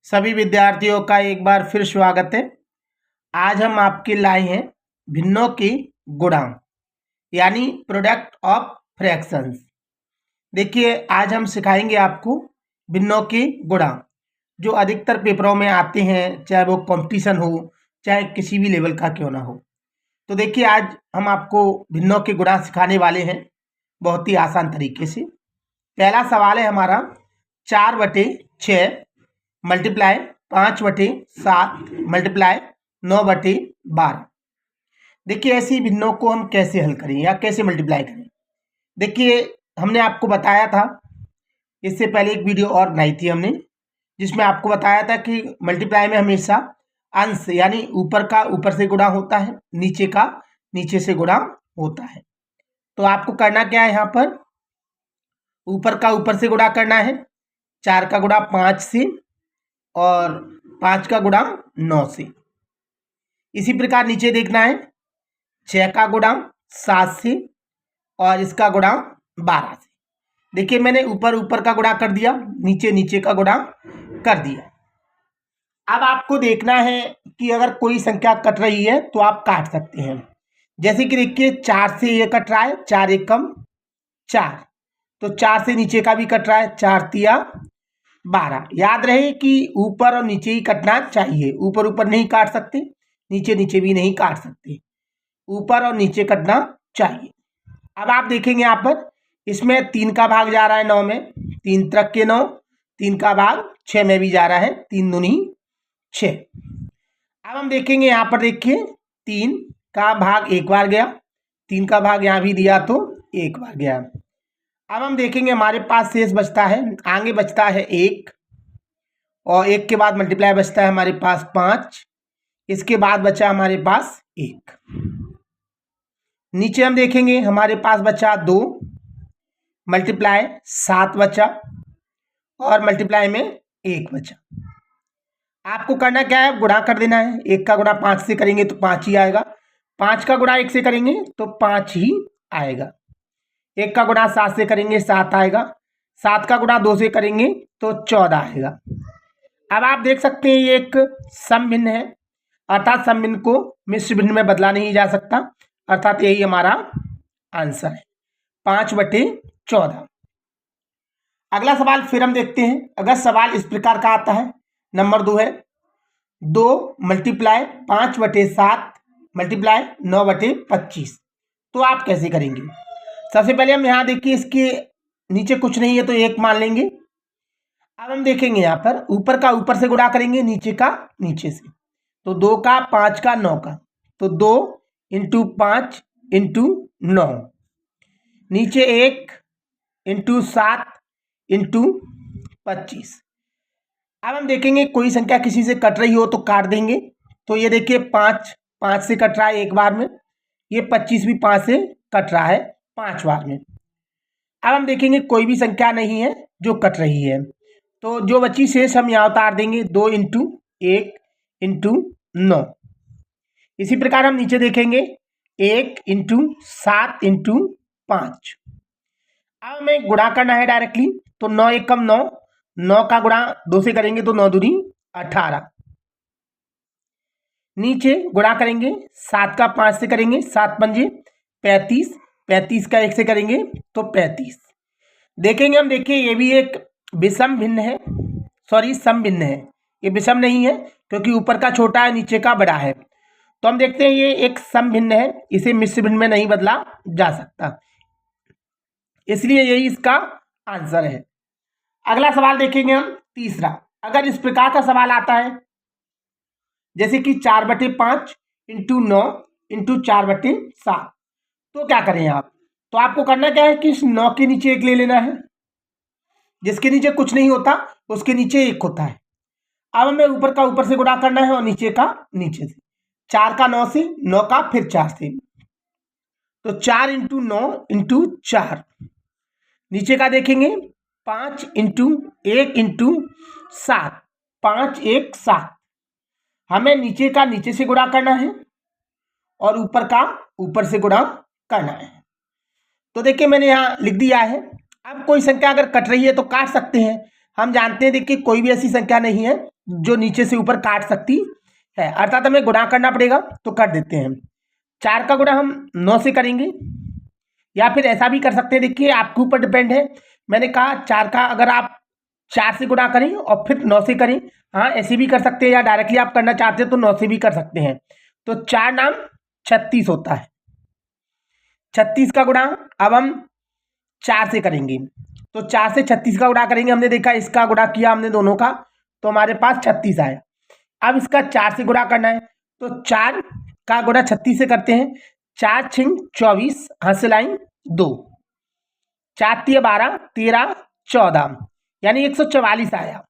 सभी विद्यार्थियों का एक बार फिर स्वागत है। आज हम आपके लाए हैं भिन्नों की गुणांक यानी प्रोडक्ट ऑफ फ्रैक्शंस। देखिए, आज हम सिखाएंगे आपको भिन्नों की गुणांक जो अधिकतर पेपरों में आते हैं, चाहे वो कंपटीशन हो चाहे किसी भी लेवल का क्यों ना हो। तो देखिए, आज हम आपको भिन्नों के गुणांक सिखाने वाले हैं बहुत ही आसान तरीके से। पहला सवाल है हमारा 4/6 मल्टीप्लाई 5/7 मल्टीप्लाई 9/12। देखिए, ऐसी भिन्नों को हम कैसे हल करें या कैसे मल्टीप्लाई करें। देखिए, हमने आपको बताया था, इससे पहले एक वीडियो और बनाई थी हमने, जिसमें आपको बताया था कि मल्टीप्लाई में हमेशा अंश यानी ऊपर का ऊपर से गुणा होता है, नीचे का नीचे से गुणा होता है। तो आपको करना क्या है, यहाँ पर ऊपर का ऊपर से गुणा करना है। 4 का गुणा 5 से और 5 का गुणा 9 से। इसी प्रकार नीचे देखना है 6 का गुणा 7 से और इसका गुणा 12 से। देखिए, मैंने ऊपर ऊपर का गुणा कर दिया, नीचे नीचे का गुणा कर दिया। अब आपको देखना है कि अगर कोई संख्या कट रही है तो आप काट सकते हैं। जैसे कि देखिए, 4 से ये कट रहा है, 4 एकम 4, तो 4 से नीचे का भी कट रहा है, 4 तिया 12। याद रहे कि ऊपर और नीचे ही कटना चाहिए, ऊपर ऊपर नहीं काट सकते, नीचे नीचे भी नहीं काट सकते, ऊपर और नीचे कटना चाहिए। अब आप देखेंगे यहाँ पर इसमें 3 का भाग जा रहा है 9 में, 3 त्रिक के 9, 3 का भाग 6 में भी जा रहा है, 3 दूनी 6। अब हम देखेंगे यहाँ पर, देखिए 3 का भाग एक बार गया, 3 का भाग यहाँ भी दिया तो एक बार गया। अब हम देखेंगे हमारे पास शेष बचता है, आगे बचता है 1 और 1 के बाद मल्टीप्लाई बचता है हमारे पास 5, इसके बाद बचा हमारे पास 1। नीचे हम देखेंगे हमारे पास बचा 2 मल्टीप्लाई 7 बचा और मल्टीप्लाई में 1 बचा। आपको करना क्या है, गुणा कर देना है। 1 का गुणा 5 से करेंगे तो 5 ही आएगा, 5 का गुणा 1 से करेंगे तो 5 ही आएगा। 1 का गुणा 7 से करेंगे 7 आएगा, 7 का गुणा 2 से करेंगे तो 14 आएगा। अब आप देख सकते हैं ये एक सम भिन्न है, अर्थात सम भिन्न को मिश्र भिन्न में बदला नहीं जा सकता, अर्थात यही हमारा आंसर है 5/14। अगला सवाल फिर हम देखते हैं। अगर सवाल इस प्रकार का आता है, नंबर 2 है 2 मल्टीप्लाई 5/7 मल्टीप्लाई 9/25, तो आप कैसे करेंगे। सबसे पहले हम यहाँ देखिए, इसके नीचे कुछ नहीं है तो 1 मान लेंगे। अब हम देखेंगे यहाँ पर ऊपर का ऊपर से गुणा करेंगे, नीचे का नीचे से, तो 2 का 5 का 9 का, तो 2 × 5 × 9, नीचे 1 × 7 × 25। अब हम देखेंगे कोई संख्या किसी से कट रही हो तो काट देंगे। तो ये देखिए 5 से कट रहा है एक बार में, ये 25 भी 5 से कट रहा है 5 बार में। अब हम देखेंगे कोई भी संख्या नहीं है जो कट रही है, तो जो बची शेष हम यहाँ उतार देंगे, 2 × 1 × 9। इसी प्रकार हम नीचे देखेंगे 1 × 7 × 5। अब हमें गुणा करना है डायरेक्टली, तो 9 एकम 9, 9 का गुणा 2 से करेंगे तो 9 दूनी 18। नीचे गुणा करेंगे 7 का 5 से करेंगे, 7 पंजे 35, 35 का 1 से करेंगे तो 35। देखेंगे हम, देखिए ये भी एक विषम भिन्न है, सॉरी सम भिन्न है, ये विषम नहीं है क्योंकि ऊपर का छोटा है नीचे का बड़ा है। तो हम देखते हैं ये एक सम भिन्न है, इसे मिश्र भिन्न में नहीं बदला जा सकता, इसलिए यही इसका आंसर है। अगला सवाल देखेंगे हम, तीसरा। अगर इस प्रकार का सवाल आता है, जैसे कि 4/5 × 9 × 4/7, तो क्या करें आप। तो आपको करना क्या है कि इस 9 के नीचे 1 ले लेना है, जिसके नीचे कुछ नहीं होता उसके नीचे 1 होता है। अब हमें ऊपर का ऊपर से गुणा करना है और नीचे का नीचे से, 4 का 9 से, 9 का फिर 4 से, तो 4 × 9 × 4। नीचे का देखेंगे 5 × 1 × 7, 5 1 7। हमें नीचे का नीचे से गुणा करना है और ऊपर का ऊपर से गुणा करना है। तो देखिए मैंने यहाँ लिख दिया है। अब कोई संख्या अगर कट रही है तो काट सकते हैं। हम जानते हैं, देखिए कोई भी ऐसी संख्या नहीं है जो नीचे से ऊपर काट सकती है, अर्थात हमें गुणा करना पड़ेगा, तो कर देते हैं। 4 का गुणा हम 9 से करेंगे, या फिर ऐसा भी कर सकते हैं, देखिए आपके ऊपर डिपेंड है। मैंने कहा 4 का अगर आप 4 से गुणा करें और फिर 9 से करें, हाँ ऐसे भी कर सकते हैं, या डायरेक्टली आप करना चाहते हैं तो 9 से भी कर सकते हैं। तो 4 नाम 36 होता है। 36 का गुणा अब हम 4 से करेंगे, तो 4 से 36 का गुणा करेंगे। हमने देखा इसका गुणा किया हमने दोनों का, तो हमारे पास 36 आया। अब इसका 4 से गुणा करना है, तो 4 का गुणा 36 से करते हैं। 4 छिंग 24, हाथ से लाइन 2, 4 तिया 12, 13 14, यानी 144 आया।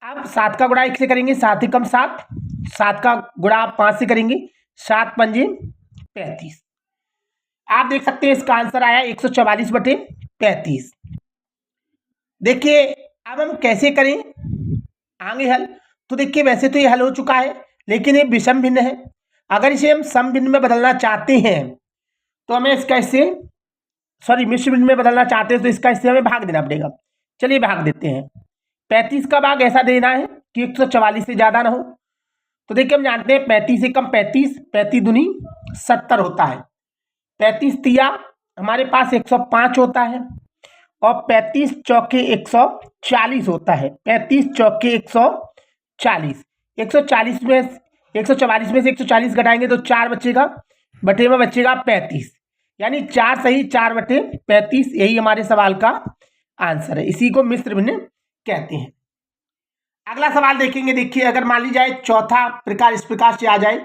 अब 7 का गुणा 1 से करेंगे, 7 एकम 7, 7 का गुणा आप 5 से करेंगे, 7 पंजे 35। आप देख सकते हैं इसका आंसर आया 144/35। देखिए अब हम कैसे करें आगे हल, तो देखिए वैसे तो ये हल हो चुका है, लेकिन ये विषम भिन्न है। अगर इसे हम सम भिन्न में बदलना चाहते हैं तो हमें इसका इससे मिश्र भिन्न में बदलना चाहते हैं तो इसका इससे हमें भाग देना पड़ेगा। चलिए भाग देते हैं। 35 का भाग ऐसा देना है कि 144 से ज़्यादा ना हो। तो देखिए हम जानते हैं 35 से कम 35, 35 दूनी 70 होता है। 35 तिया हमारे पास 105 होता है, और 35 चौके 140 होता है। 35 चौके 140, 140 में 144 में से 140 घटाएंगे तो 4 बचेगा, बटे में बचेगा 35, यानी 4 सही 4/35। यही हमारे सवाल का आंसर है। इसी को मिश्र भिन्न कहते हैं। अगला सवाल देखेंगे। देखिए अगर मान ली जाए चौथा प्रकार इस प्रकार से आ जाए,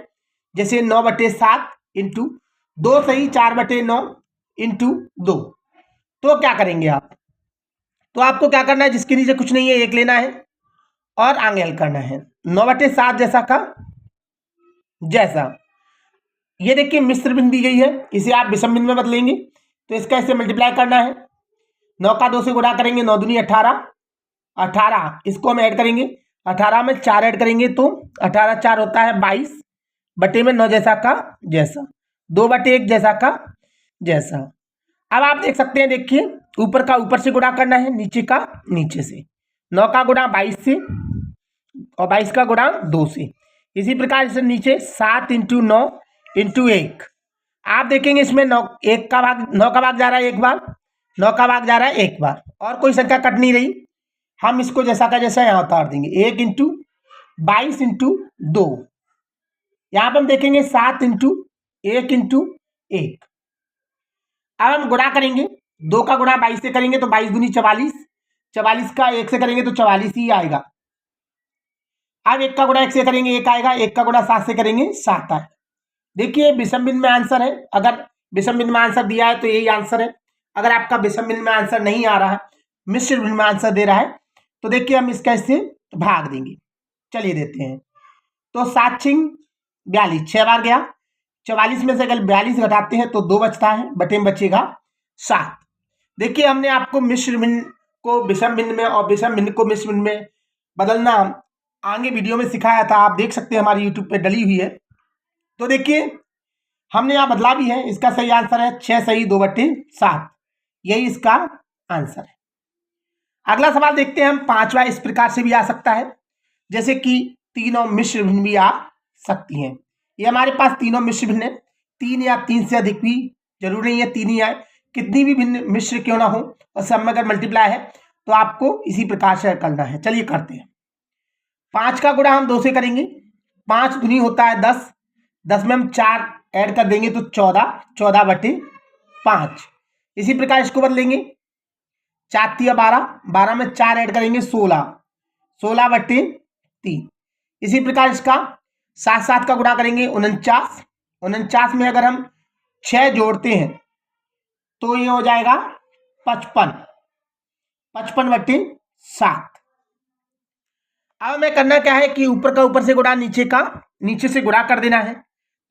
जैसे 9/7 इंटू 2 सही 4/9 इंटू 2, तो क्या करेंगे आप? तो आपको क्या करना है, जिसके नीचे कुछ नहीं है 1 लेना है और आगे हल करना है। 9/7 जैसा का जैसा, ये देखिए मिश्र भिन्न दी गई है, इसे आप विषम भिन्न में बदलेंगे, तो इसका इससे मल्टीप्लाई करना है। 9 का 2 से गुणा करेंगे, 9 दूनी 18, 18 इसको हम ऐड करेंगे, 18 में 4 ऐड करेंगे तो 18 4 होता है 22, बटे में 9 जैसा का जैसा, 2/1 जैसा का जैसा। अब आप देख सकते हैं, देखिए ऊपर का ऊपर से गुणा करना है, नीचे का नीचे से। 9 का गुणा 22 से और 22 का गुणा 2 से। इसी प्रकार से नीचे 7 इंटू 9 इंटू 1। आप देखेंगे इसमें 9 का भाग जा रहा है एक बार, 9 का भाग जा रहा है एक बार, और कोई संख्या कट नहीं रही। हम इसको जैसा का जैसा यहाँ उतार देंगे। 1 इंटू 22 इंटू 2, यहाँ पर हम देखेंगे 7 इंटू 1 इंटू 1। अब हम गुणा करेंगे, 2 का गुणा 22 से करेंगे तो 22 दूनी 44, 44 का 1 से करेंगे तो 44 ही आएगा। अब 1 का गुणा 1 से करेंगे 1 आएगा, 1 का गुणा 7 से करेंगे 7 आएगा। देखिए विषम भिन्न में आंसर है। अगर विषम भिन्न में आंसर दिया है तो यही आंसर है। अगर आपका विषम भिन्न में आंसर नहीं आ रहा है, मिश्र भिन्न में आंसर दे रहा है, तो देखिए हम इसका इससे भाग देंगे। चलिए देते हैं। तो 7 छिंग 42, 6 बार गया। 44 में से अगर 42 घटाते हैं तो 2 बचता है, बटे में बचेगा 7। देखिए हमने आपको मिश्र भिन्न को विषम भिन्न में और विषम भिन्न को मिश्र भिन्न में बदलना आगे वीडियो में सिखाया था, आप देख सकते हैं हमारी यूट्यूब पे डली हुई है। तो देखिए हमने यहाँ बदला भी है। इसका सही आंसर है 6 सही 2/7, यही इसका आंसर है। अगला सवाल देखते हैं हम। 5वां इस प्रकार से भी आ सकता है, जैसे कि तीनों मिश्र भिन्न भी आ सकती हैं। ये हमारे पास तीनों मिश्र भिन्न है, 3 या 3 से अधिक भी जरूरी नहीं है 3 ही आए, कितनी भी भिन्न मिश्र क्यों ना हो, और सब में अगर मल्टीप्लाई है तो आपको इसी प्रकार से करना है। चलिए करते हैं। 5 का गुणा हम 2 से करेंगे, 5 दूनी होता है 10, 10 में हम 4 ऐड कर देंगे तो 14, 14/5। इसी प्रकार इसको बदलेंगे, 4 तिया 12, 12 में 4 ऐड करेंगे 16, 16/3। इसी प्रकार इसका 7 7 का गुणा करेंगे 49, 49 में अगर हम 6 जोड़ते हैं तो ये हो जाएगा 55, 55/7। अब हमें करना क्या है कि ऊपर का ऊपर से गुणा नीचे का नीचे से गुणा कर देना है।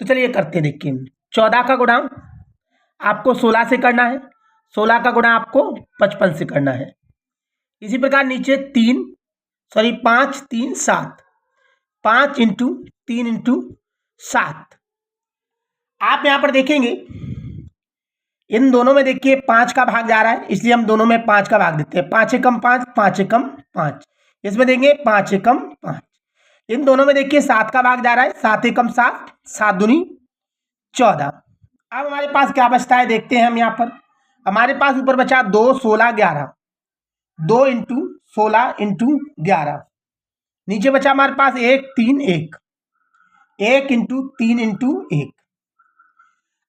तो चलिए करते हैं। देखिए 14 का गुणा आपको 16 से करना है, 16 का गुणा आपको 55 से करना है। इसी प्रकार नीचे 5 3 7, 5 इंटू 3 इंटू 7। आप यहाँ पर देखेंगे इन दोनों में देखिए 5 का भाग जा रहा है, इसलिए हम दोनों में 5 का भाग देते हैं। 5 एकम 5, 5 एकम 5, इसमें देंगे 5 एकम 5। इन दोनों में देखिए 7 का भाग जा रहा है, 7 एकम 7, 7 दूनी 14। अब हमारे पास क्या बचता है देखते हैं हम यहाँ पर। हमारे पास ऊपर बचा 2, 16, 11, 2 इंटू 16 इंटू 11। नीचे बचा हमारे पास 1, 3, 1, 1 इंटू 3 इंटू 1।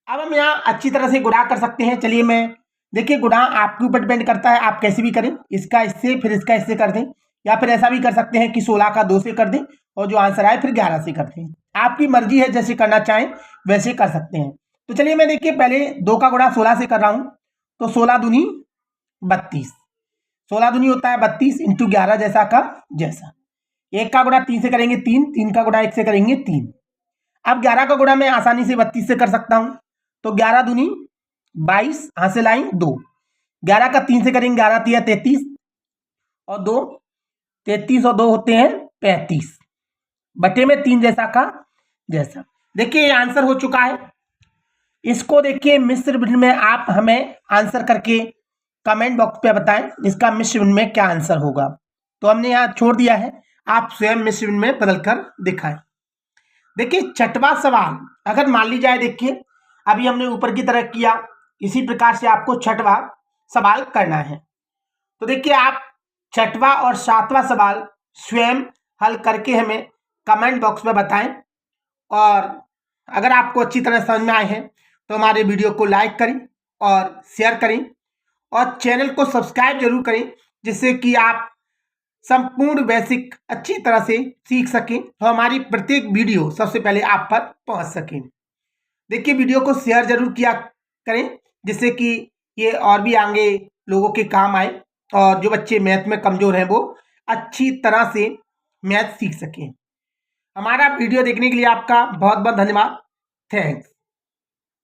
अब हम यहाँ अच्छी तरह से गुणा कर सकते हैं। चलिए मैं देखिए गुणा आपके ऊपर डिपेंड करता है, आप कैसे भी करें, इसका इससे फिर इसका इससे कर दें, या फिर ऐसा भी कर सकते हैं कि 16 का 2 से कर दें और जो आंसर आए फिर 11 से कर दें। आपकी मर्जी है, जैसे करना चाहें वैसे कर सकते हैं। तो चलिए मैं देखिए पहले 2 का गुणा 16 से कर रहा हूँ। तो 16 दूनी 32, 16 दूनी होता है 32 इंटू 11 जैसा का जैसा। 1 का गुणा 3 से करेंगे 3, 3 का गुणा 1 से करेंगे 3। अब 11 का गुणा मैं आसानी से 32 से कर सकता हूँ। तो 11 दूनी 22, हासिल आई 2। 11 का 3 से करेंगे 11 3 33 और 2, 33 और 2 होते हैं 35, बटे में 3 जैसा का जैसा। देखिए ये आंसर हो चुका है। इसको देखिए मिश्र भिन्न में आप हमें आंसर करके कमेंट बॉक्स पे बताएं इसका मिश्र भिन्न में क्या आंसर होगा। तो हमने यहाँ छोड़ दिया है, आप स्वयं मिश्र भिन्न में बदल कर दिखाएं। देखिए छठवां सवाल अगर मान ली जाए, देखिए अभी हमने ऊपर की तरह किया, इसी प्रकार से आपको छठवां सवाल करना है। तो देखिए आप छठवां और सातवां सवाल स्वयं हल करके हमें कमेंट बॉक्स में बताएं। और अगर आपको अच्छी तरह समझ में आए हैं तो हमारे वीडियो को लाइक करें और शेयर करें और चैनल को सब्सक्राइब जरूर करें, जिससे कि आप संपूर्ण बेसिक अच्छी तरह से सीख सकें, तो हमारी प्रत्येक वीडियो सबसे पहले आप पर पहुंच सकें। देखिए वीडियो को शेयर जरूर किया करें, जिससे कि ये और भी आगे लोगों के काम आए और जो बच्चे मैथ में कमज़ोर हैं वो अच्छी तरह से मैथ सीख सकें। हमारा वीडियो देखने के लिए आपका बहुत बहुत धन्यवाद। थैंक्स।